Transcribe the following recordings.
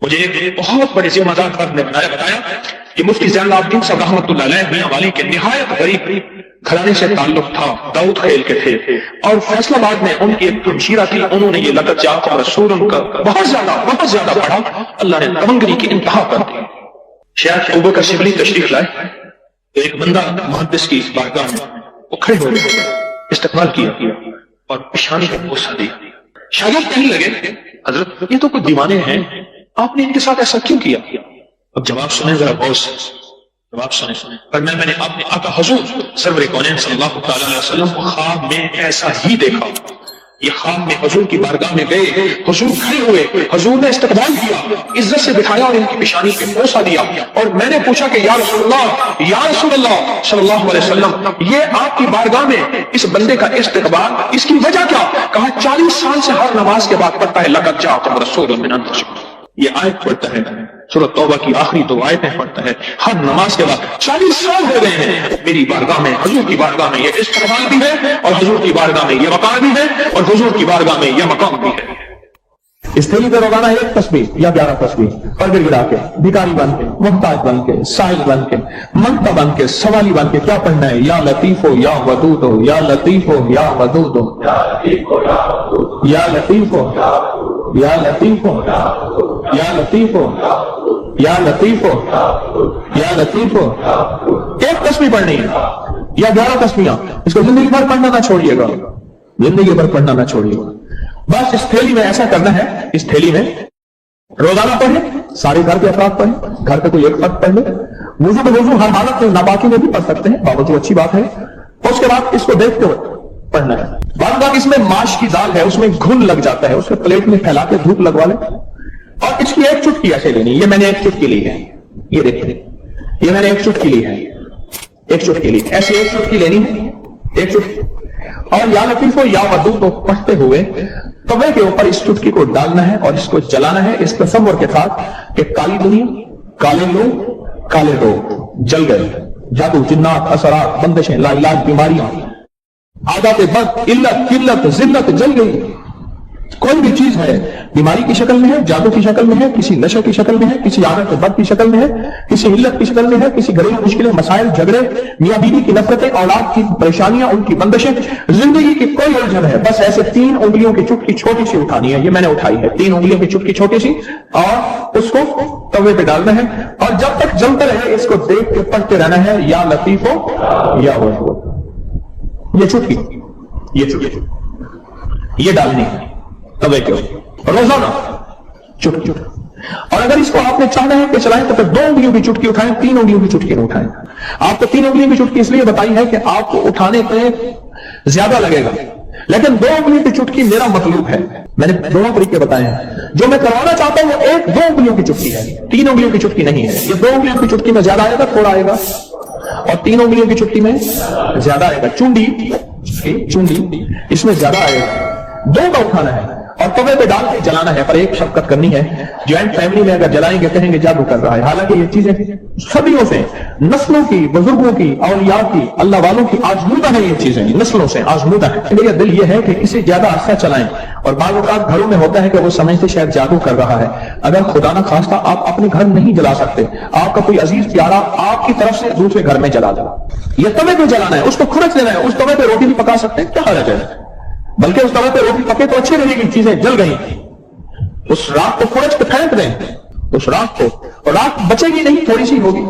مجھے ایک بہت بڑے ذمہ دار فرد نے بتایا کہ مفتی زین العابدین صاحب رحمۃ اللہ علیہ میاں والی کے نہایت غریب گھرانے سے تعلق تھا، داؤد خیل کے تھے، اور فیصل آباد میں ان کی ایک ہمشیرہ تھی، انہوں نے یہ لقب جاءکم رسول کا بہت زیادہ پڑھا، اللہ نے تمنگری کی انتہا کر دی۔ شیخ ابوبکر شبلی تشریف لائے تو ایک بندہ محدث کی بارگاہ میں وہ کھڑے ہو گئے، استقبال کیا اور پیشانی کا بوسہ دیا۔ شاگرد کہنے لگے حضرت یہ تو کچھ دیوانے ہیں، آپ نے ان کے ساتھ ایسا کیوں کیا؟ اب جواب سنیں ذرا غور سے، جواب سنیں۔ پر میں نے اپنے آقا حضور سرور کونین صلی اللہ تعالی علیہ وسلم کو خواب میں ایسا ہی دیکھا۔ یہ خواب میں حضور کی بارگاہ میں گئے، حضور کھڑے ہوئے، حضور نے استقبال کیا، عزت سے بٹھایا اور ان کی پیشانی پہ بوسہ دیا، اور میں نے پوچھا کہ یا رسول اللہ صلی اللہ علیہ وسلم، یہ آپ کی بارگاہ میں اس بندے کا استقبال، اس کی وجہ کیا؟ کہا 40 سال سے ہر نماز کے بعد پڑھتا ہے لقد جاءکم رسول من انفسکم، یہ آیت پڑھتا ہے، سورۃ توبہ کی آخری 2 آیتیں پڑھتا ہے ہر نماز کے بعد، 40 سال ہو گئے ہیں میری بارگاہ میں، حضور کی بارگاہ میں یہ استقبال بھی ہے، اور حضور کی بارگاہ میں یہ وقار بھی ہے، اور حضور کی بارگاہ میں یہ مقام بھی ہے۔ اس تھیلی پہ روزانہ 1 تسبیح یا 11 تسبیح پر گر گرا کے، بھکاری بن کے، محتاج بن کے، سائل بن کے، منگتا بن کے، سوالی بن کے کیا پڑھنا ہے؟ یا لطیف ہو یا ودود ہو، یا لطیف ہو یا ودود ہو، یا لطیف ہو یا لطیف ہو، یا لطیف ہو یا لطیف ہو، یا لطیف ہو یا لطیف ہو۔ 1 تسبیح پڑھنی ہے یا 11 تسبیحاں، اس کو زندگی بھر پڑھنا نہ چھوڑیے گا، زندگی بھر پڑھنا نہ چھوڑیے گا۔ بس اس تھیلی میں ایسا کرنا ہے، اس تھیلی میں روزانہ پڑھیں، سارے گھر کے افراد پڑھیں، گھر کا کوئی ایک فرد پڑھ لے، وضو تو وضو ہر حالت میں ناپاکی میں بھی پڑھ سکتے ہیں، بابت اچھی بات ہے، اور اس کے بعد اس کو دیکھتے ہوئے پڑھنا ہے۔ بعض بات اس میں ماش کی دال ہے، اس میں گھن لگ جاتا ہے، اس کو پلیٹ میں پھیلا کے دھوپ لگوا لیں، اور اس کی 1 چٹکی ایسے لینی، یہ میں نے 1 چٹکی لی ہے، یہ دیکھیں یہ میں نے 1 چٹکی لی ہے، 1 چٹکی لی، ایسے 1 چٹکی لینی ہے، 1 چٹکی، اور یا لطیف ہو یا ودود کو پڑھتے ہوئے توے کے اوپر اس چٹکی کو ڈالنا ہے اور اس کو جلانا ہے، اس تصور کے ساتھ کہ کالی دنیا، کالے لوگ، کالے لوگ جل گئے، جادو، جنات، اثرات، بندشیں، لا علاج بیماریاں، عادات بد، علت، قلت، ذلت جل گئی۔ کوئی بھی چیز ہے بیماری کی شکل میں ہے، جادو کی شکل میں ہے، کسی نشے کی شکل میں ہے، کسی عادت بد کی شکل میں ہے، کسی علت کی شکل میں ہے، کسی گھریلو مشکلیں، مسائل، جھگڑے، میاں بیوی کی نفرتیں، اولاد کی پریشانیاں، ان کی بندشیں، زندگی کی کوئی الجھن ہے، بس ایسے 3 انگلیوں کی چٹکی چھوٹی سی اٹھانی ہے، یہ میں نے اٹھائی ہے، 3 انگلیوں کی چٹکی چھوٹی سی، اور اس کو توے پہ ڈالنا ہے، اور جب تک جلتا رہے اس کو دیکھ کے پڑھتے رہنا ہے، یا لطیف ہو یا ودود، یہ چٹکی یہ ڈالنی ہے توے کے روزانہ چٹکی۔ اور اگر اس کو آپ نے چاہنا ہے کہ چلائیں تو پھر 2 انگلیوں کی چٹکی اٹھائیں، 3 انگلیوں کی چٹکی نہ اٹھائیں۔ آپ کو 3 انگلیوں کی چٹکی اس لیے بتائی ہے کہ آپ کو اٹھانے پہ زیادہ لگے گا، لیکن 2 انگلیوں کی چٹکی میرا مطلوب ہے، میں نے دونوں طریقے بتائے ہیں، جو میں کروانا چاہتا ہوں وہ 2 انگلیوں کی چٹکی ہے، 3 انگلیوں کی چٹکی نہیں ہے۔ یہ 2 انگلیوں کی چٹکی میں زیادہ آئے گا، تھوڑا آئے گا، اور 3 انگلیوں کی چٹکی میں زیادہ آئے گا، چونڈی اس میں زیادہ آئے گا، 2 کا اٹھانا ہے اور توے پہ ڈال کے جلانا ہے، پر ایک شفقت کرنی ہے، جوائنٹ فیملی میں اگر جلائیں گے کہیں گے جادو کر رہا ہے، حالانکہ یہ چیزیں صدیوں سے، نسلوں کی، بزرگوں کی، اولیاء کی، اللہ والوں کی آزمودہ ہیں، یہ چیزیں نسلوں سے آزمودہ ہیں۔ میرا دل یہ ہے کہ اسے زیادہ عرصہ چلائیں، اور بعض اوقات گھروں میں ہوتا ہے کہ وہ سمجھتے شاید جادو کر رہا ہے، اگر خدا نہ خواستہ آپ اپنے گھر نہیں جلا سکتے، آپ کا کوئی عزیز پیارا آپ کی طرف سے دوسرے گھر میں جلا دے، یہ توے پہ جلانا ہے، اس کو کھرچ دینا ہے، اس توے پہ روٹی بھی پکا سکتے ہیں، کیا حرج ہے، بلکہ اس طرح پہ روٹی پکے تو اچھی رہے گی، چیزیں جل گئی، اس راک کو کھرچ کے پھینک دیں، اس راک کو، اور راک بچے گی نہیں، تھوڑی سی ہوگی،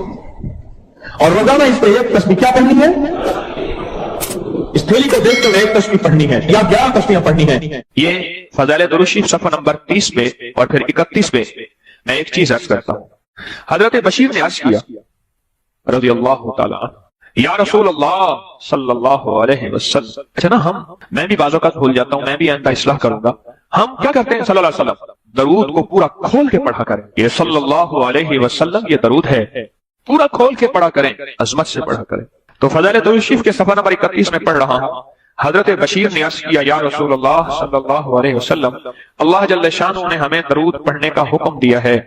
اور روزانہ اس پہ 1 تسبیح کیا پڑھنی ہے؟ اس تھیلی کو دیکھتے ہوئے 1 تسبیح پڑھنی ہے یا 11 تسبیحاں پڑھنی ہے۔ یہ فضائل درود شریف صفحہ نمبر 30 پہ اور پھر 31 پہ میں ایک چیز عرض کرتا ہوں۔ حضرت بشیر نے عرض کیا رضی اللہ تعالی عنہ، یا رسول اللہ صلی اللہ علیہ وسلم، اچھا نا میں بھی بعض اوقات بھول جاتا ہوں، میں بھی آئندہ اصلاح کروں گا، ہم کیا کرتے ہیں صلی اللہ علیہ وسلم، درود کو پورا کھول کے پڑھا کریں، یہ صلی اللہ علیہ وسلم یہ درود ہے، پورا کھول کے پڑھا کریں، عظمت سے پڑھا کریں۔ تو فضائل درود شریف کے صفحہ نمبر 31 میں پڑھ رہا ہوں، حضرت بشیر نے عرض کیا، یا رسول اللہ صلی اللہ علیہ وسلم، اللہ جل شانہ نے ہمیں درود پڑھنے کا حکم دیا ہے،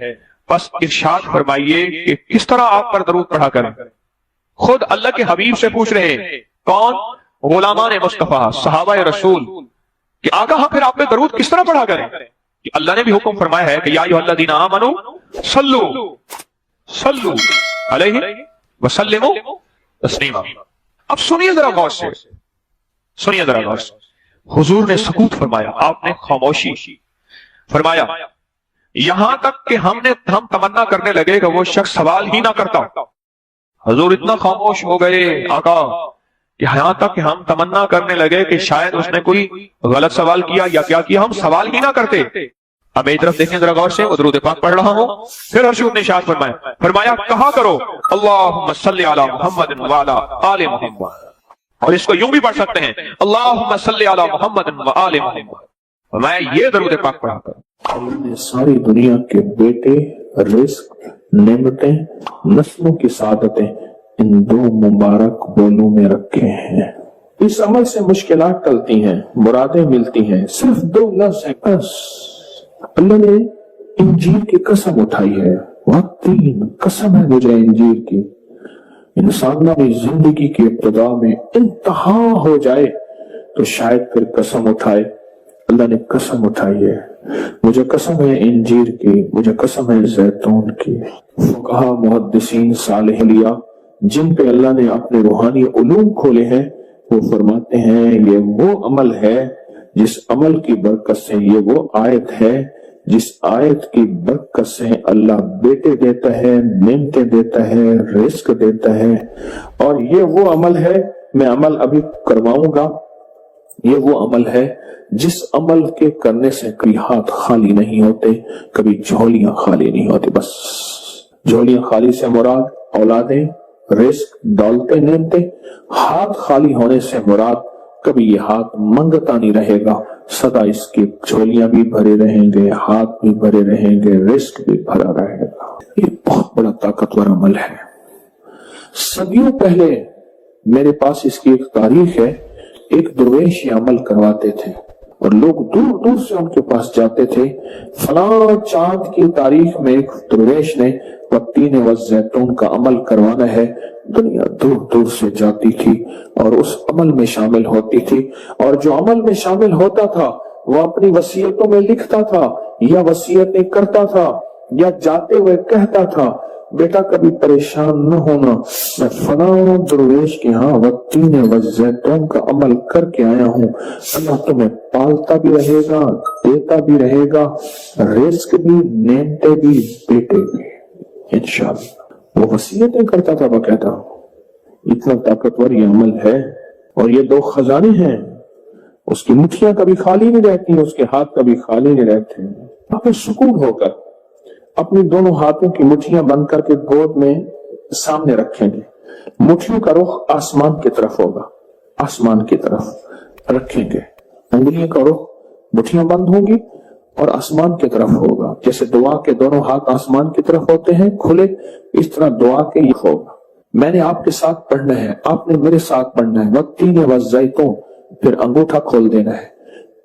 بس ارشاد فرمائیے کہ کس طرح آپ پر درود پڑھا کریں۔ خود اللہ کے حبیب سے پوچھ رہے، کون؟ غلامان مصطفیٰ، صحابہ رسول، کہ آقا ہاں پھر آپ پہ درود کس طرح پڑھا کریں؟ کہ اللہ نے بھی حکم فرمایا ہے کہ یا ایھا آمنو صلو صلو علیہ وسلموا تسلیما۔ اب سنیے ذرا غور سے، سنیے ذرا غور سے، حضور نے سکوت فرمایا، آپ نے خاموشی فرمایا، یہاں تک کہ ہم تمنا کرنے لگے کہ وہ شخص سوال ہی نہ کرتا۔ حضور اتنا خاموش ہو گئے آقا کہ یہاں تک کہ ہم تمنا کرنے لگے کہ شاید اس نے کوئی غلط سوال کیا یا کیا کیا، ہم سوال ہی نہ کرتے۔ اب میری طرف دیکھیں ذرا غور سے، وہ درود پاک پڑھ رہا ہوں، پھر حضور نے ارشاد فرمایا کہا کرو اللہم صلی علی محمد وعلی آل محمد، اور اس کو یوں بھی پڑھ سکتے ہیں اللہم صلی علی محمد وآل محمد، میں یہ درود پاک پڑھا کروں۔ اللہ نے ساری دنیا کے بیٹے، رزق، نعمتیں، نسلوں کی سعادتیں ان دو مبارک بولوں میں رکھے ہیں۔ اس عمل سے مشکلات ٹلتی ہیں، مرادیں ملتی ہیں، صرف دو لفظ ہیں بس۔ اللہ نے انجیل کی قسم اٹھائی ہے، والتین، قسم ہے مجھے انجیل کی۔ انسانی زندگی کی ابتدا میں انتہا ہو جائے تو شاید پھر قسم اٹھائے۔ اللہ نے قسم اٹھائی ہے، مجھے قسم ہے انجیر کی، مجھے قسم ہے زیتون کی۔ فقہا، محدثین، صالحین جن پہ اللہ نے اپنے روحانی علوم کھولے ہیں، وہ فرماتے ہیں یہ وہ عمل ہے جس عمل کی برکت سے، یہ وہ آیت ہے جس آیت کی برکت سے اللہ بیٹے دیتا ہے، نعمتیں دیتا ہے، رزق دیتا ہے، اور یہ وہ عمل ہے، میں عمل ابھی کرواؤں گا، یہ وہ عمل ہے جس عمل کے کرنے سے کبھی ہاتھ خالی نہیں ہوتے، کبھی جھولیاں خالی نہیں ہوتی۔ بس جھولیاں خالی سے مراد اولادیں، رزق، دولتیں، نعمتیں۔ ہاتھ خالی ہونے سے مراد کبھی یہ ہاتھ منگتا نہیں رہے گا، سدا اس کی جھولیاں بھی بھرے رہیں گے، ہاتھ بھی بھرے رہیں گے، رزق بھی بھرا رہے گا۔ یہ بہت بڑا طاقتور عمل ہے۔ صدیوں پہلے میرے پاس اس کی ایک تاریخ ہے، ایک درویش یہ عمل کرواتے تھے اور لوگ دور دور سے ان کے پاس جاتے تھے۔ فلاں چاند کی تاریخ میں ایک درویش نے والتین والزیتون کا عمل کروانا ہے، دنیا دور دور سے جاتی تھی اور اس عمل میں شامل ہوتی تھی، اور جو عمل میں شامل ہوتا تھا وہ اپنی وصیتوں میں لکھتا تھا یا وصیتیں کرتا تھا یا جاتے ہوئے کہتا تھا بیٹا کبھی پریشان نہ ہونا، میں فلاں درویش کے ہاں والتین والزیتون کا عمل کر کے آیا ہوں، اللہ تمہیں پالتا بھی رہے گا، دیتا بھی رہے گا، رزق بھی، نعمتیں بھی، بیٹے بھی، انشاءاللہ۔ وہ وصیتیں کرتا تھا باقاعدہ۔ اتنا طاقتور یہ عمل ہے، اور یہ دو خزانے ہیں، اس کی مٹھیاں کبھی خالی نہیں رہتی، اس کے ہاتھ کبھی خالی نہیں رہتے۔ آپ سکون ہو کر اپنی دونوں ہاتھوں کی مٹھیاں بند کر کے گود میں سامنے رکھیں گے، مٹھیوں کا رخ آسمان کی طرف ہوگا، آسمان کی طرف رکھیں گے، انگلیوں کا رخ، مٹھیاں بند ہوں گی اور آسمان کی طرف ہوگا۔ جیسے دعا کے دونوں ہاتھ آسمان کی طرف ہوتے ہیں کھلے، اس طرح دعا کے یہ ہوگا۔ میں نے آپ کے ساتھ پڑھنا ہے، آپ نے میرے ساتھ پڑھنا ہے، والتین والزیتون، پھر انگوٹھا کھول دینا ہے،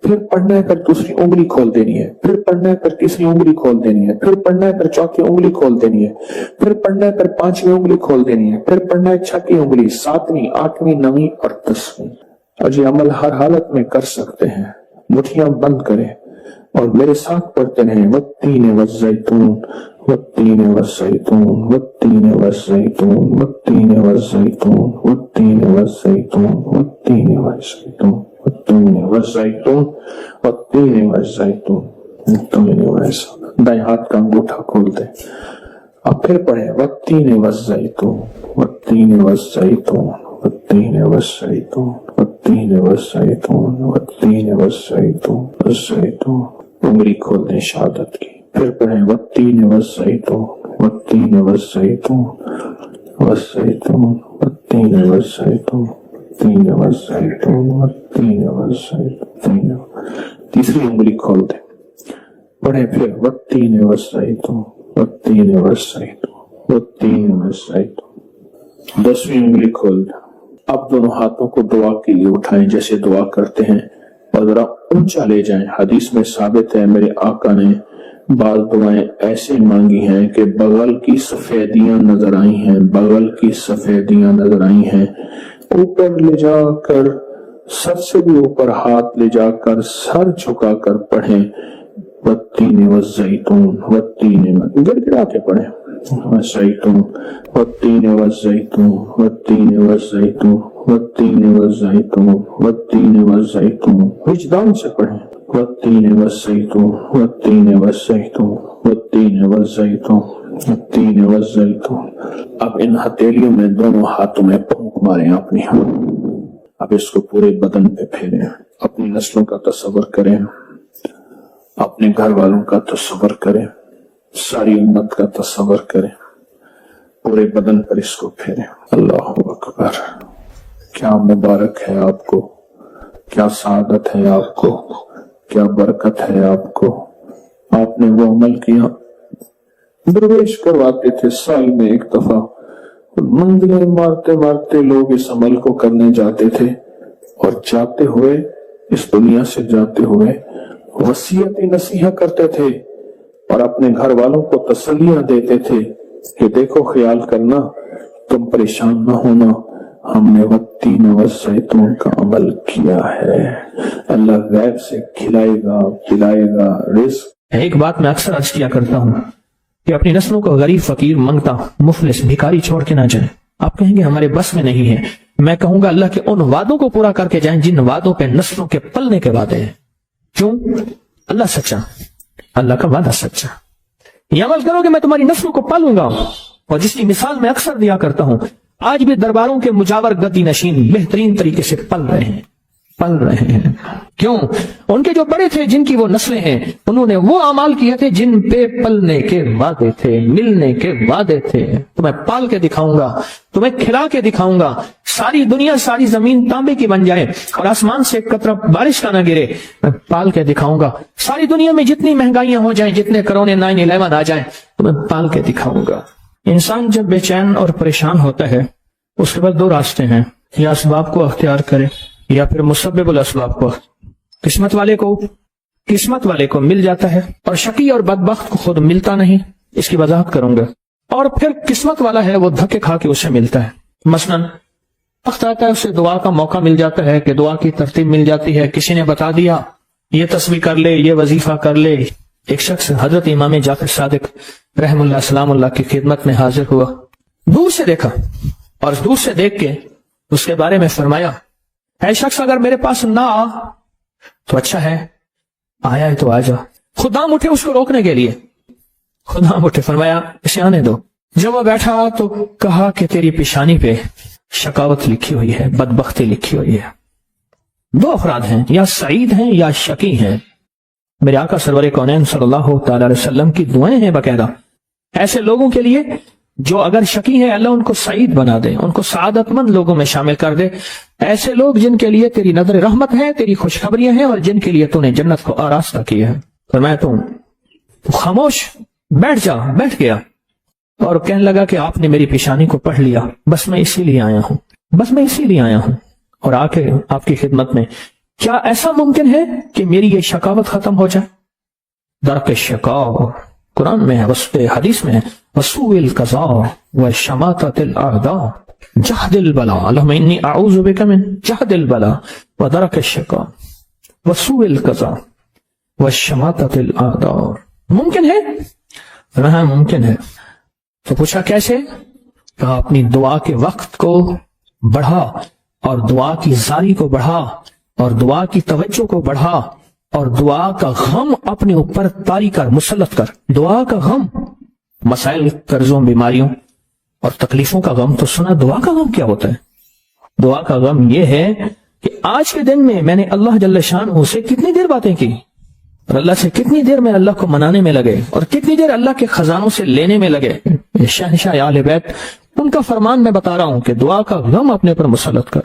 پھر پڑھنا ہے پھر دوسری انگلی کھول دینی ہے، پھر پڑھنا ہے پھر تیسری انگلی کھول دینی ہے، پھر پڑھنا ہے پھر چوتھی انگلی کھول دینی ہے، پھر پڑھنا ہے پھر پانچویں انگلی کھول دینی ہے، پھر پڑھنا ہے چھٹی انگلی، ساتویں، آٹھویں، نویں اور 10ویں۔ اور یہ عمل ہر حالت میں کر سکتے ہیں۔ مٹھیاں بند کریں اور میرے ساتھ پڑھتے رہیں والتین والزیتون، والتین والزیتون، والتین والزیتون، والتین والزیتون، والتین والزیتون، والتین والزیتون، والتین والزیتون، والتین والزیتون، والتین والزیتون۔ دائیں ہاتھ کا انگوٹھا کھول دیں، اب پھر پڑھیں والتین والزیتون، والتین والزیتون، والتین والزیتون، والتین والزیتون، والتین والزیتون، والزیتون۔ انگلی کھول دیں شہادت کی، پھر پڑھیں والتین والزیتون، والتین والزیتون، والزیتون، والتین والزیتون، والتین والزیتون، والتین والزیتون۔ تیسری انگلی کھول دیں، پڑھیں پھر والتین والزیتون، والتین والزیتون، والتین والزیتون۔ 10ویں انگلی کھول دیں۔ اب دونوں ہاتھوں کو دعا کے لیے اٹھائیں جیسے دعا کرتے ہیں، اور ذرا اونچا لے جائیں۔ حدیث میں ثابت ہے میرے آقا نے بعض دعائیں ایسے مانگی ہیں کہ بغل کی سفیدیاں نظر آئی ہیں، بغل کی سفیدیاں نظر آئی ہیں۔ اوپر لے جا کر، سر سے بھی اوپر ہاتھ لے جا کر، سر جھکا کر پڑھیں، والتین والزیتون والتین گڑ گڑا کے پڑھیں والزیتون والتین والزیتون والتین والزیتون والتین والزیتون والتین والزیتون وجدان سے پڑھیں والتین والزیتون والتین والزیتون والتین والزیتون والتین والزیتون. اب ان ہتھیلیوں میں دونوں ہاتھوں میں پھونک ماریں اپنی اب اس کو پورے بدن پہ پھیریں. اپنی نسلوں کا تصور کریں, اپنے گھر والوں کا تصور کریں, ساری امت کا تصور کریں, پورے بدن پر اس کو پھیریں. اللہ اکبر. کیا مبارک ہے آپ کو, کیا سعادت ہے آپ کو, کیا برکت ہے آپ کو. آپ نے وہ عمل کیا. درویش کرواتے تھے سال میں ایک دفعہ, منزلیں مارتے مارتے لوگ اس عمل کو کرنے جاتے تھے, اور جاتے ہوئے اس دنیا سے جاتے ہوئے وصیت نصیحت کرتے تھے اور اپنے گھر والوں کو تسلیاں دیتے تھے کہ دیکھو خیال کرنا, تم پریشان نہ ہونا, ہم نے والتین والزیتون کا عمل کیا ہے. اللہ غیب سے کھلائے گا پلائے گا رزق. ایک بات میں اکثر عرض کیا کرتا ہوں کہ اپنی نسلوں کو غریب, فقیر, منگتا, مفلس, بھکاری چھوڑ کے نہ جائیں. آپ کہیں گے ہمارے بس میں نہیں ہے. میں کہوں گا اللہ کے ان وعدوں کو پورا کر کے جائیں جن وعدوں پہ نسلوں کے پلنے کے وعدے ہیں. کیوں؟ اللہ سچا, اللہ کا وعدہ سچا. یہ عمل کرو کہ میں تمہاری نسلوں کو پالوں گا. اور جس کی مثال میں اکثر دیا کرتا ہوں, آج بھی درباروں کے مجاور گدی نشین بہترین طریقے سے پل رہے ہیں. کیوں؟ ان کے جو بڑے تھے, جن کی وہ نسلیں ہیں, انہوں نے وہ اعمال کیے تھے جن پہ پلنے کے وعدے تھے, ملنے کے وعدے تھے. تمہیں پال کے دکھاؤں گا, تمہیں کھلا کے دکھاؤں گا. ساری دنیا, ساری زمین تانبے کی بن جائے اور آسمان سے ایک قطرہ بارش کا نہ گرے, میں پال کے دکھاؤں گا. ساری دنیا میں جتنی مہنگائیاں ہو جائیں, جتنے کرونے 9/11 آ جائیں, تمہیں پال کے دکھاؤں گا. انسان جب بے چین اور پریشان ہوتا ہے, اس کے بعد دو راستے ہیں, یا اسباب کو اختیار کرے یا پھر مسبب الاسباب کو. قسمت والے کو مل جاتا ہے, اور شقی اور بدبخت کو خود ملتا نہیں. اس کی وضاحت کروں گا. اور پھر قسمت والا ہے, وہ دھکے کھا کے اسے ملتا ہے. مثلا وقت آتا ہے اسے دعا کا موقع مل جاتا ہے, کہ دعا کی ترتیب مل جاتی ہے. کسی نے بتا دیا یہ تسبیح کر لے, یہ وظیفہ کر لے. ایک شخص حضرت امام جعفر صادق رحم اللہ سلام اللہ کی خدمت میں حاضر ہوا. دور سے دیکھا, اور دور سے دیکھ کے اس کے بارے میں فرمایا, اے شخص اگر میرے پاس نہ آ تو اچھا ہے, آیا ہے تو آ جا. خدام اٹھے اس کو روکنے کے لیے, خدام اٹھے, فرمایا اسے آنے دو. جب وہ بیٹھا تو کہا کہ تیری پیشانی پہ شقاوت لکھی ہوئی ہے, بدبختی لکھی ہوئی ہے. دو افراد ہیں, یا سعید ہیں یا شقی ہیں. میرے آقا سرور کونین صلی اللہ تعالی علیہ وسلم کی دعائیں ہیں باقاعدہ ایسے لوگوں کے لیے جو اگر شقی ہیں, اللہ ان کو سعید بنا دے, ان کو سعادت مند لوگوں میں شامل کر دے. ایسے لوگ جن کے لیے تیری نظر رحمت ہے, تیری خوشخبریاں ہیں, اور جن کے لیے تو نے جنت کو آراستہ کیا ہے. فرمایا تو خاموش بیٹھ گیا اور کہنے لگا کہ آپ نے میری پیشانی کو پڑھ لیا, بس میں اسی لیے آیا ہوں اور آ کے آپ کی خدمت میں. کیا ایسا ممکن ہے کہ میری یہ شقاوت ختم ہو جائے؟ درک شقاء قرآن میں ہے, حدیث میں ہے, وسوء القضاء وشماتۃ الاعداء جہد البلاء. اللہم انی اعوذ بک من جہد البلاء ودرک الشقاء وسوء القضاء وشماتۃ الاعداء. ممکن ہے؟ ہاں ممکن ہے. تو پوچھا کیسے؟ کہا اپنی دعا کے وقت کو بڑھا, اور دعا کی زاری کو بڑھا, اور دعا کی توجہ کو بڑھا, اور دعا کا غم اپنے اوپر طاری کر, مسلط کر. دعا کا غم, مسائل, قرضوں, بیماریوں اور تکلیفوں کا غم تو سنا. دعا کا غم کیا ہوتا ہے؟ دعا کا غم یہ ہے کہ آج کے دن میں میں نے اللہ جل شانہ سے کتنی دیر باتیں کی, اور اللہ سے کتنی دیر میں اللہ کو منانے میں لگے, اور کتنی دیر اللہ کے خزانوں سے لینے میں لگے. شہنشاہ اہل بیت, ان کا فرمان میں بتا رہا ہوں کہ دعا کا غم اپنے پر مسلط کر.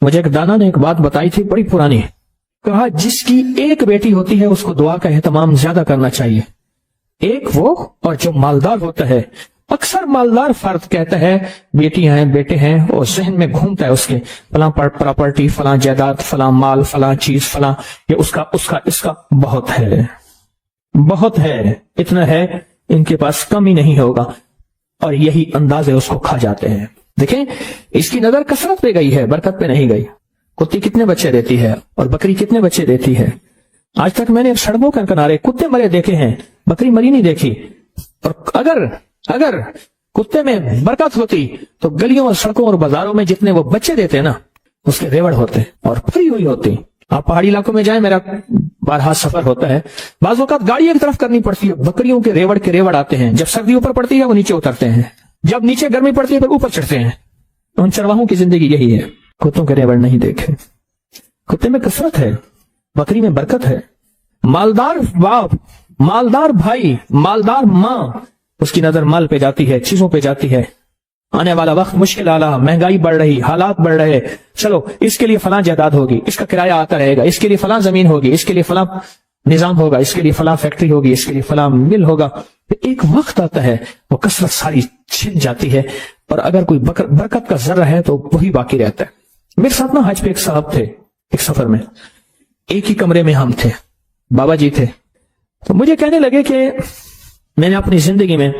مجھے ایک دانا نے ایک بات بتائی تھی, بڑی پرانی. کہا جس کی ایک بیٹی ہوتی ہے اس کو دعا کا اہتمام زیادہ کرنا چاہیے. ایک وہ, اور جو مالدار ہوتا ہے, اکثر مالدار فرد کہتا ہے بیٹیاں ہیں, بیٹے ہیں, اور ذہن میں گھومتا ہے اس کے فلاں پراپرٹی, فلاں جائیداد, فلاں مال, فلاں چیز, فلاں, یہ اس کا بہت ہے, اتنا ہے ان کے پاس کم ہی نہیں ہوگا. اور یہی انداز ہے, اس کو کھا جاتے ہیں. دیکھیں اس کی نظر کثرت پہ گئی ہے, برکت پہ نہیں گئی. کتی کتنے بچے دیتی ہے اور بکری کتنے بچے دیتی ہے, آج تک میں نے سڑکوں کے کنارے کتے مرے دیکھے ہیں، بکری مری نہیں دیکھی. اور اگر کتے میں برکت ہوتی تو گلیوں اور سڑکوں اور بازاروں میں جتنے وہ بچے دیتے نا اس کے ریوڑ ہوتے اور پھری ہوئی ہوتی. آپ پہاڑی علاقوں میں جائیں، میرا بارہا سفر ہوتا ہے، بعض اوقات گاڑی ایک طرف کرنی پڑتی ہے، بکریوں کے ریوڑ آتے ہیں. جب سردی اوپر پڑتی ہے وہ نیچے اترتے ہیں، جب نیچے گرمی پڑتی ہے پھر اوپر چڑھتے ہیں. ان چرواہوں کی زندگی یہی ہے. کتوں کے ریوڑ نہیں دیکھے. کتے میں کثرت ہے، بکری میں برکت ہے. مالدار باپ، مالدار بھائی، مالدار ماں، اس کی نظر مال پہ جاتی ہے، چیزوں پہ جاتی ہے. آنے والا وقت مشکل آلا، مہنگائی بڑھ رہی، حالات بڑھ رہے، چلو اس کے لیے فلاں جائیداد ہوگی، اس کا کرایہ آتا رہے گا، اس کے لیے فلاں زمین ہوگی، اس کے لیے فلاں نظام ہوگا، اس کے لیے فلاں فیکٹری ہوگی، اس کے لیے فلاں مل ہوگا. ایک وقت آتا ہے وہ کثرت ساری چھن جاتی ہے، اور اگر کوئی برکت کا ذرہ ہے تو وہی باقی رہتا ہے. میرے ساتھ نا حج پہ ایک صاحب تھے، ایک سفر میں، ایک ہی کمرے میں ہم تھے، بابا جی تھے. تو مجھے کہنے لگے کہ میں نے اپنی زندگی میں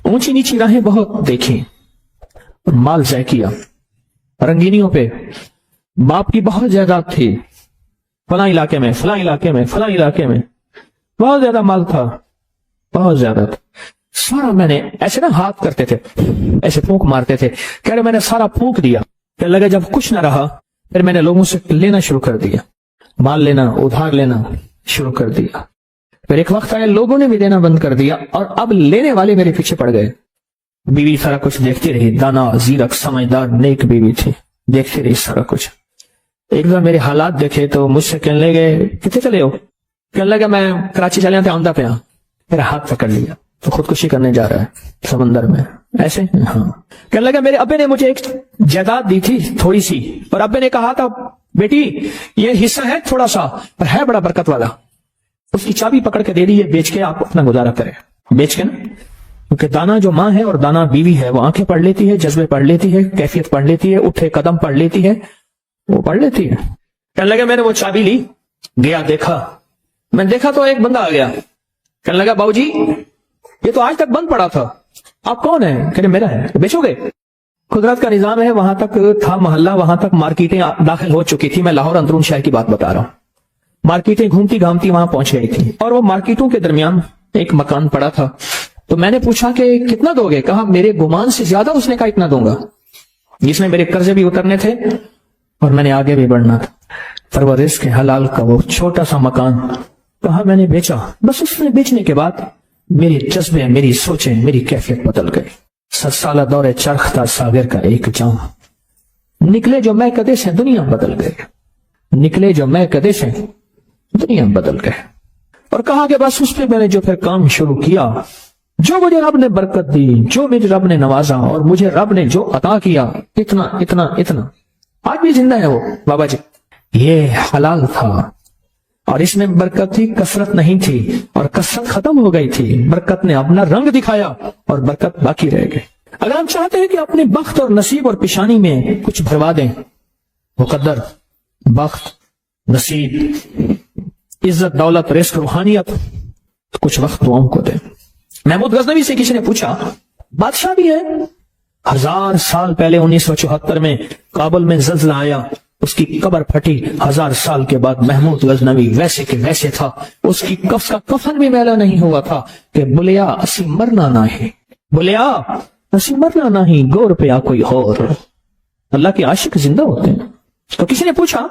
اونچی نیچی راہیں بہت دیکھی، مال ضائع کیا، رنگینیوں پہ. باپ کی بہت جائیداد تھی، فلاں علاقے میں فلاں علاقے میں فلاں علاقے میں بہت زیادہ مال تھا، بہت زیادہ تھا. سارا میں نے ایسے نا ہاتھ کرتے تھے، ایسے پھونک مارتے تھے، کہہ رہے میں نے سارا پھونک دیا. کہ لگا جب کچھ نہ رہا پھر میں نے لوگوں سے لینا شروع کر دیا، مال لینا، ادھار لینا شروع کر دیا. پھر ایک وقت آیا لوگوں نے بھی دینا بند کر دیا، اور اب لینے والے میرے پیچھے پڑ گئے. بیوی سارا کچھ دیکھتی رہی، دانا، زیرک، سمجھدار، نیک بیوی تھی، دیکھتی رہی سارا کچھ. ایک بار میرے حالات دیکھے تو مجھ سے کہنے لگے کتنے چلے ہو؟ کہنے لگا میں کراچی چلے آتے آمدہ پہ. میرا ہاتھ پکڑ لیا تو خودکشی کرنے جا رہا ہے سمندر میں ایسے. ہاں. کہنے لگا میرے ابے نے مجھے ایک جائیداد دی تھی تھوڑی سی، اور ابے نے کہا تھا بیٹی یہ حصہ ہے تھوڑا سا پر ہے بڑا برکت والا، اس کی چابی پکڑ کے دے دی، یہ بیچ کے آپ اپنا گزارا کریں. بیچ کے نا، کیونکہ دانا جو ماں ہے اور دانا بیوی ہے وہ آنکھیں پڑھ لیتی ہے، جذبے پڑھ لیتی ہے، کیفیت پڑھ لیتی ہے، اٹھے قدم پڑھ لیتی ہے، وہ پڑھ لیتی ہے. کہنے لگا میں نے وہ چابی لی، گیا دیکھا، میں دیکھا تو ایک بندہ آ گیا. کہنے لگا باؤ جی یہ تو آج تک بند پڑا تھا، آپ کون ہیں؟ کہنے میرا ہے. بیچو گے؟ قدرت کا نظام ہے، وہاں تک تھا محلہ، وہاں تک مارکیٹیں داخل ہو چکی تھی. میں لاہور اندرون شہر کی بات بتا رہا ہوں. مارکیٹیں گھومتی گھامتی وہاں پہنچ گئی تھی، اور وہ مارکیٹوں کے درمیان ایک مکان پڑا تھا. تو میں نے پوچھا کہ کتنا دو گے؟ کہا میرے گمان سے زیادہ. اس نے کہا اتنا دوں گا، جس میں میرے قرضے بھی اترنے تھے اور میں نے آگے بھی بڑھنا تھا. پر رزق حلال کا وہ چھوٹا سا مکان کہا میں نے بیچا. بس اس نے بیچنے کے بعد میرے جذبے، میری سوچیں، میری کیفیت بدل گئی. 7 سالہ دور چرخ تھا ساگر کا ایک جام. نکلے جو میں کدے سے دنیا بدل گئے، نکلے جو میں کدے سے دنیا بدل گئے. اور کہا کہ بس اس پہ میں نے جو پھر کام شروع کیا، جو مجھے رب نے برکت دی، جو مجھے رب نے نوازا، اور مجھے رب نے جو عطا کیا، اتنا اتنا اتنا. آج بھی زندہ ہے وہ بابا جی. یہ حلال تھا اور اس میں برکت تھی، کثرت نہیں تھی، اور کثرت ختم ہو گئی تھی. برکت نے اپنا رنگ دکھایا اور برکت باقی رہ گئی. اگر ہم چاہتے ہیں کہ اپنے بخت اور نصیب اور پیشانی میں کچھ بھروا دیں، مقدر، بخت، نصیب، عزت، دولت، رزق، روحانیت، تو کچھ وقت دعاؤں کو دیں. محمود غزنوی سے کسی نے پوچھا، بادشاہ بھی ہے، 1000 سال پہلے 1974 میں کابل میں زلزلہ آیا، اس کی قبر پھٹی. 1000 سال کے بعد محمود غزنوی ویسے کے ویسے تھا، اس کی کف کا کفن بھی میلا نہیں ہوا تھا کہ بلیا اسی مرنا نہ ہے، بلیا اسی مرنا نہ ہی، گور پہ کوئی اور. اللہ کے عاشق زندہ ہوتے ہیں. تو کسی نے پوچھا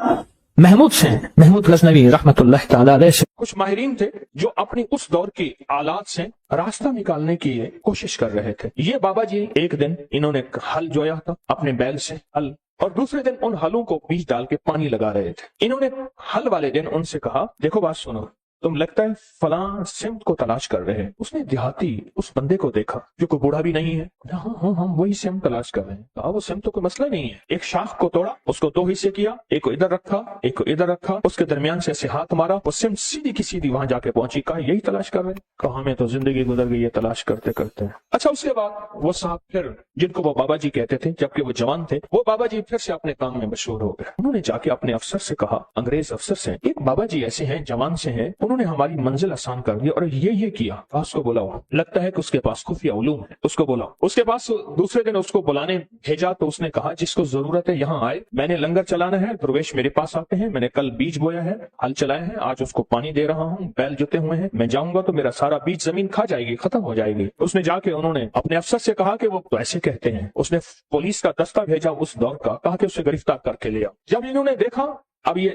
محمود سے، محمود غزنوی رحمت اللہ تعالی علیہ سے، کچھ ماہرین تھے جو اپنی اس دور کی آلات سے راستہ نکالنے کی کوشش کر رہے تھے. یہ بابا جی ایک دن انہوں نے ہل جویا تھا اپنے بیل سے، ہل، اور دوسرے دن ان ہلوں کو بیج ڈال کے پانی لگا رہے تھے. انہوں نے ہل والے دن ان سے کہا دیکھو بات سنو، تم لگتا ہے فلاں سمت کو تلاش کر رہے ہیں. اس نے دیہاتی اس بندے کو دیکھا جو کوئی بوڑھا بھی نہیں ہے. ہاں ہم وہی سمت تلاش کر رہے ہیں. کہا وہ سمت تو کوئی مسئلہ نہیں ہے. ایک شاخ کو توڑا، اس کو 2 حصے کیا، ایک کو ادھر رکھا، ایک کو ادھر رکھا، اس کے درمیان سے ایسے ہاتھ مارا، وہ سمت سیدھی کی سیدھی وہاں جا کے پہنچی. کہا یہی تلاش کر رہے ہیں. کہا ہمیں تو زندگی گزر گئی ہے تلاش کرتے کرتے. اچھا اس کے بعد وہ صاحب پھر جن کو وہ بابا جی کہتے تھے جبکہ وہ جوان تھے، وہ بابا جی پھر سے اپنے کام میں مشہور ہو گئے. انہوں نے جا کے اپنے افسر سے کہا، انگریز افسر سے، ایک بابا جی ایسے ہیں جوان سے ہیں، انہوں انہوں نے ہماری منزل آسان کر دی اور یہ کیا. اس کو بلاؤ, لگتا ہے کہ اس کے پاس خفیہ علوم ہے, اس کو بلاؤ. اس کے پاس دوسرے دن اس کو بلانے بھیجا تو اس نے کہا جس کو ضرورت ہے یہاں آئے, میں نے لنگر چلانا ہے, درویش میرے پاس آتے ہیں, میں نے کل بیج بویا ہے, ہل چلایا ہے, آج اس کو پانی دے رہا ہوں, بیل جتے ہوئے ہیں, میں جاؤں گا تو میرا سارا بیج زمین کھا جائے گی, ختم ہو جائے گی. اس نے جا کے انہوں نے اپنے افسر سے کہا کہ وہ تو ایسے کہتے ہیں. اس نے پولیس کا دستہ بھیجا اس دور کا, کہا کہ اسے گرفتار کر کے لے آؤ. جب انہوں نے دیکھا اب یہ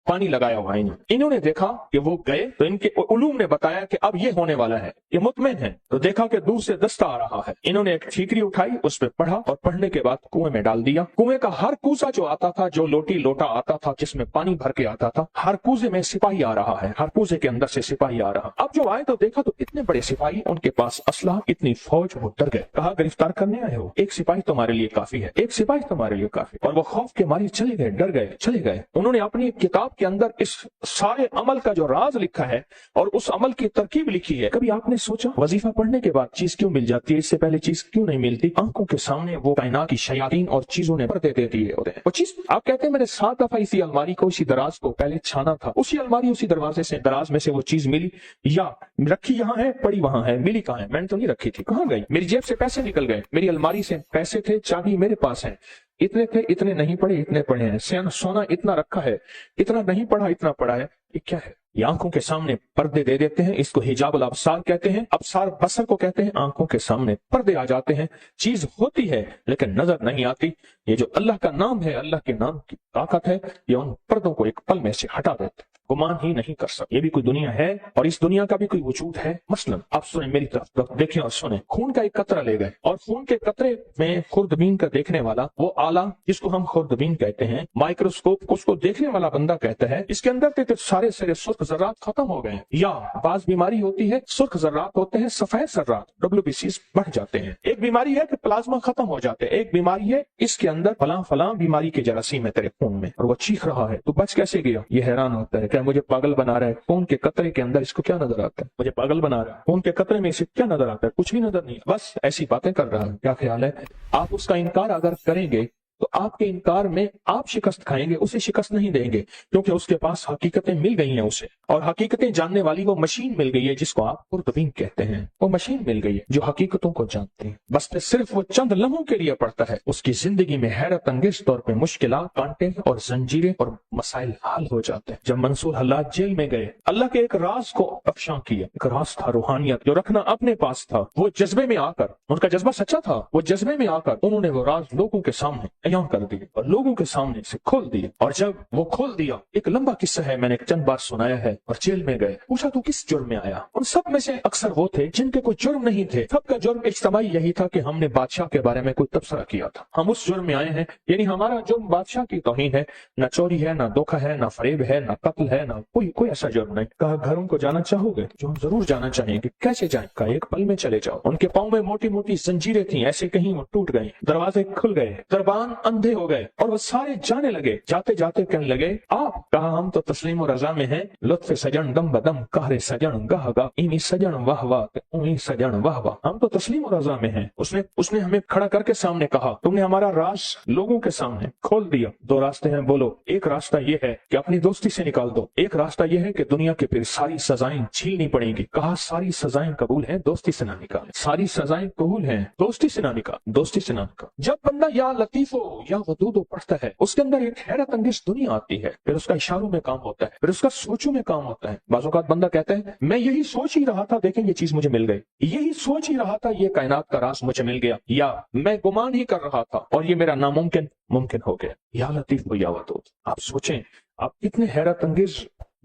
پانی لگایا ہوا ہے, انہوں نے دیکھا کہ وہ گئے تو ان کے علوم نے بتایا کہ اب یہ ہونے والا ہے, یہ مطمئن ہے. تو دیکھا کہ دور سے دستہ آ رہا ہے, انہوں نے ایک ٹھیکری اٹھائی, اس پہ پڑھا اور پڑھنے کے بعد کنویں میں ڈال دیا. کنویں کا ہر کوزہ جو آتا تھا, جو لوٹا آتا تھا جس میں پانی بھر کے آتا تھا, ہر کوزے میں سپاہی آ رہا ہے, ہر کوزے کے اندر سے سپاہی آ رہا. اب جو آئے تو دیکھا تو اتنے بڑے سپاہی, ان کے پاس اسلحہ, اتنی فوج, وہ ڈر گئے. کہا گرفتار کرنے آئے ہو, ایک سپاہی تمہارے لیے کافی ہے, ایک سپاہی تمہارے لیے کافی. اور وہ خوف کے مارے چلے گئے, ڈر گئے, چلے گئے. انہوں نے اپنی کتاب کے اندر اس سارے عمل کا جو راز لکھا ہے اور اس عمل کی ترکیب لکھی ہے. کبھی آپ نے سوچا وظیفہ پڑھنے کے بعد چیز کیوں مل جاتی ہے, اس سے پہلے چیز کیوں نہیں ملتی؟ آنکھوں کے سامنے وہ کائنات کی شیاطین اور چیزوں نے پردے دے دیے ہوتے ہیں. وہ چیز آپ کہتے ہیں میں نے 7 دفعہ اسی الماری کو, اسی دراز کو پہلے چھانا تھا, اسی الماری اسی دروازے سے دراز میں سے وہ چیز ملی, یا رکھی یہاں ہے, پڑی وہاں ہے, ملی کہاں ہے؟ میں نے تو نہیں رکھی تھی, کہاں گئی؟ میری جیب سے پیسے نکل گئے, میری الماری سے پیسے تھے, چابی میرے پاس ہے, اتنے تھے, اتنے نہیں پڑے, اتنے پڑے ہیں, سونا اتنا رکھا ہے, اتنا نہیں پڑا, اتنا پڑا ہے. یہ کیا ہے؟ یہ آنکھوں کے سامنے پردے دے دیتے ہیں. اس کو حجاب الابصار کہتے ہیں, ابصار بصر کو کہتے ہیں. آنکھوں کے سامنے پردے آ جاتے ہیں, چیز ہوتی ہے لیکن نظر نہیں آتی. یہ جو اللہ کا نام ہے, اللہ کے نام کی طاقت ہے, یہ ان پردوں کو ایک پل میں سے ہٹا دیتے ہیں. گمان ہی نہیں کر سکتے یہ بھی کوئی دنیا ہے اور اس دنیا کا بھی کوئی وجود ہے. مثلا آپ سنیں میری طرف دیکھیں اور سنیں. خون کا ایک قطرہ لے گئے اور خون کے قطرے میں خوردبین کا دیکھنے والا وہ آلہ جس کو ہم خوردبین کہتے ہیں, مائکروسکوپ, اس کو دیکھنے والا بندہ کہتا ہے اس کے اندر کے سارے سرخ ذرات ختم ہو گئے ہیں. یا بعض بیماری ہوتی ہے سرخ ذرات ہوتے ہیں, سفید ذرات WBCs بڑھ جاتے ہیں. ایک بیماری ہے کہ پلازما ختم ہو جاتے ہیں. ایک بیماری ہے اس کے اندر فلاں بیماری کے جراثیم ہے تیرے خون میں, اور وہ چیخ رہا ہے, تو بچ کیسے گیا؟ یہ حیران ہوتا ہے کہ مجھے پاگل بنا رہا ہے. خون کے قطرے کے اندر اس کو کیا نظر آتا ہے؟ مجھے پاگل بنا رہا ہے. خون کے قطرے میں اسے کیا نظر آتا ہے؟ کچھ بھی نظر نہیں, بس ایسی باتیں کر رہا ہے. کیا خیال ہے؟ آپ اس کا انکار اگر کریں گے تو آپ کے انکار میں آپ شکست کھائیں گے, اسے شکست نہیں دیں گے, کیونکہ اس کے پاس حقیقتیں مل گئی ہیں اسے, اور حقیقتیں جاننے والی وہ مشین مل گئی ہے جس کو آپ خوردبین کہتے ہیں. وہ مشین مل گئی ہے جو حقیقتوں کو جانتی ہے. بس صرف وہ چند لمحوں کے لیے پڑھتا ہے, اس کی زندگی میں حیرت انگیز طور پہ مشکلات, کانٹے اور زنجیریں اور مسائل حل ہو جاتے ہیں. جب منصور حلاج جیل میں گئے, اللہ کے ایک راز کو افشاں کیا. ایک راز تھا روحانیت جو رکھنا اپنے پاس تھا. وہ جذبے میں آ کر, ان کا جذبہ سچا تھا, وہ جذبے میں آ کر انہوں نے وہ راز لوگوں کے سامنے بیان کر دیے اور لوگوں کے سامنے سے کھول دیے. اور جب وہ کھول دیا, ایک لمبا قصہ ہے, میں نے چند بار سنایا ہے. اور جیل میں گئے, پوچھا تو کس جرم میں آیا؟ ان سب میں سے اکثر وہ تھے جن کے کوئی جرم نہیں تھے. سب کا جرم اجتماعی یہی تھا کہ ہم نے بادشاہ کے بارے میں کوئی تبصرہ کیا تھا, ہم اس جرم میں آئے ہیں. یعنی ہمارا جرم بادشاہ کی توہین ہے, نہ چوری ہے, نہ دھوکہ ہے, نہ فریب ہے, نہ قتل ہے, نہ کوئی ایسا جرم نہیں. کہا گھروں کو جانا چاہو گے؟ جو ہم ضرور جانا چاہیں گے. کیسے جائیں؟ کہا ایک پل میں چلے جاؤ. ان کے پاؤں میں موٹی موٹی زنجیریں تھیں, ایسے کہیں وہ ٹوٹ گئیں, دروازے کھل گئے, دربان اندھے ہو گئے, اور وہ سارے جانے لگے. جاتے جاتے کہنے لگے آپ. کہا ہم تو تسلیم و رضا میں ہیں, لطف سجن دم بدم, قہر سجن گاہ گاہ, ایمی سجن واہ واہ, اومی سجن واہ واہ. ہم تو تسلیم و رضا میں ہیں. اس نے ہمیں کھڑا کر کے سامنے کہا تم نے ہمارا راز لوگوں کے سامنے کھول دیا. 2 راستے ہیں, بولو. ایک راستہ یہ ہے کہ اپنی دوستی سے نکال دو, ایک راستہ یہ ہے کہ دنیا کے پھر ساری سزائیں جھیلنی پڑیں گی. کہا ساری سزائیں قبول ہیں, دوستی سے نہ نکال. ساری سزائیں قبول ہیں, دوستی سے نہ نکال, دوستی سے نہ نکال. جب بندہ یا لطیفو یا ودودو پڑھتا ہے, اس کے اندر ایک حیرت انگیز دنیا آتی ہے. پھر اس کا اشاروں میں کام ہوتا ہے, پھر اس کا سوچوں میں کام ہوتا ہے. بعض اوقات بندہ کہتا ہے میں یہی سوچ ہی رہا تھا, دیکھیں یہ چیز مجھے مل گئی, یہی سوچ ہی رہا تھا, یہ کائنات کا راز مجھے مل گیا, یا میں گمان ہی کر رہا تھا اور یہ میرا ناممکن ممکن ہو گیا. یا لطیف و یا ودود. آپ سوچیں آپ کتنے حیرت انگیز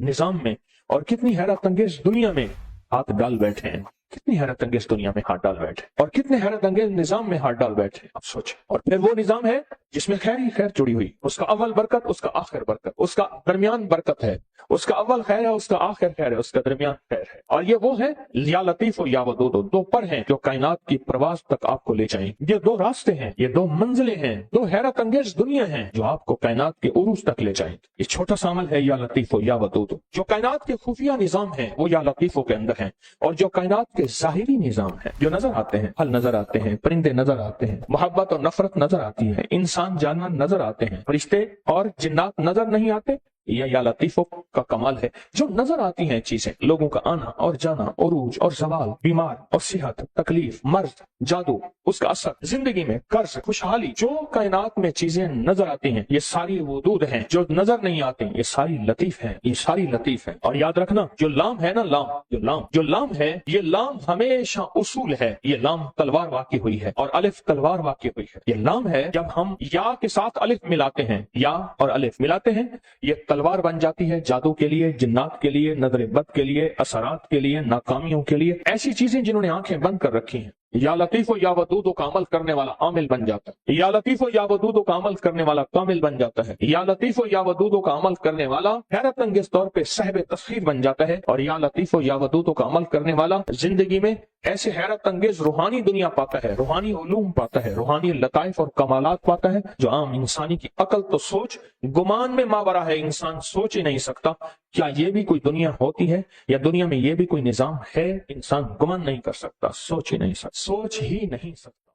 نظام میں اور کتنی حیرت انگیز دنیا میں ہاتھ ڈال بیٹھے ہیں, کتنی حیرت انگیز دنیا میں ہاتھ ڈال بیٹھے, اور کتنے حیرت انگیز نظام میں ہاتھ ڈال بیٹھے. آپ سوچیں. اور پھر وہ نظام ہے جس میں خیر ہی خیر جڑی ہوئی, اس کا اول برکت, اس کا آخر برکت, اس کا درمیان برکت ہے, اس کا اول خیر ہے, اس کا آخر خیر ہے, اس کا درمیان خیر ہے. اور یہ وہ ہے یا لطیف و یا ودود, 2 پر ہیں جو کائنات کی پرواز تک آپ کو لے جائیں. یہ 2 راستے ہیں, یہ 2 منزلیں ہیں, 2 حیرت انگیز دنیا ہیں جو آپ کو کائنات کے عروج تک لے جائیں. یہ چھوٹا سا عمل ہے یا لطیف و یا ودود. جو کائنات کے خفیہ نظام ہیں وہ یا لطیفوں کے اندر ہیں, اور جو کائنات کے ظاہری نظام ہیں جو نظر آتے ہیں, پھل نظر آتے ہیں, پرندے نظر آتے ہیں, محبت اور نفرت نظر آتی ہے, انسان جانور نظر آتے ہیں, فرشتے اور جنات نظر نہیں آتے, یہ یا لطیفوں کا کمال ہے جو نظر آتی ہیں چیزیں، لوگوں کا آنا اور جانا، عروج اور زوال، بیمار اور صحت، تکلیف، مرض، جادو، اس کا اثر، زندگی میں قرض، خوشحالی، جو کائنات میں چیزیں نظر آتی ہیں یہ ساری وجود ہیں، جو نظر نہیں آتے یہ ساری لطیف ہیں، یہ ساری لطیف ہیں۔ اور یاد رکھنا جو لام ہے نا، جو لام ہے، یہ لام ہمیشہ اصول ہے، یہ لام تلوار واقع ہوئی ہے اور الف تلوار واقع ہوئی ہے۔ یہ لام ہے جب ہم یا کے ساتھ الف ملاتے ہیں، یا اور الف ملاتے ہیں، یہ تلوار بن جاتی ہے جادو کے لیے، جنات کے لیے، نظر بد کے لیے، اثرات کے لیے، ناکامیوں کے لیے، ایسی چیزیں جنہوں نے آنکھیں بند کر رکھی ہیں۔ یا لطیف و یا ودود کا عمل کرنے والا عامل بن جاتا ہے، یا لطیف و یا ودود کا عمل کرنے والا کامل بن جاتا ہے، یا لطیف و یا ودود کا عمل کرنے والا حیرت انگیز طور پہ صاحب تسخیر بن جاتا ہے، اور یا لطیف و یا ودود کا عمل کرنے والا زندگی میں ایسے حیرت انگیز روحانی دنیا پاتا ہے، روحانی علوم پاتا ہے، روحانی لطائف اور کمالات پاتا ہے جو عام انسانی کی عقل تو سوچ گمان میں ماورا ہے، انسان سوچ ہی نہیں سکتا کیا یہ بھی کوئی دنیا ہوتی ہے یا دنیا میں یہ بھی کوئی نظام ہے، انسان گمان نہیں کر سکتا، سوچ ہی نہیں سکتا۔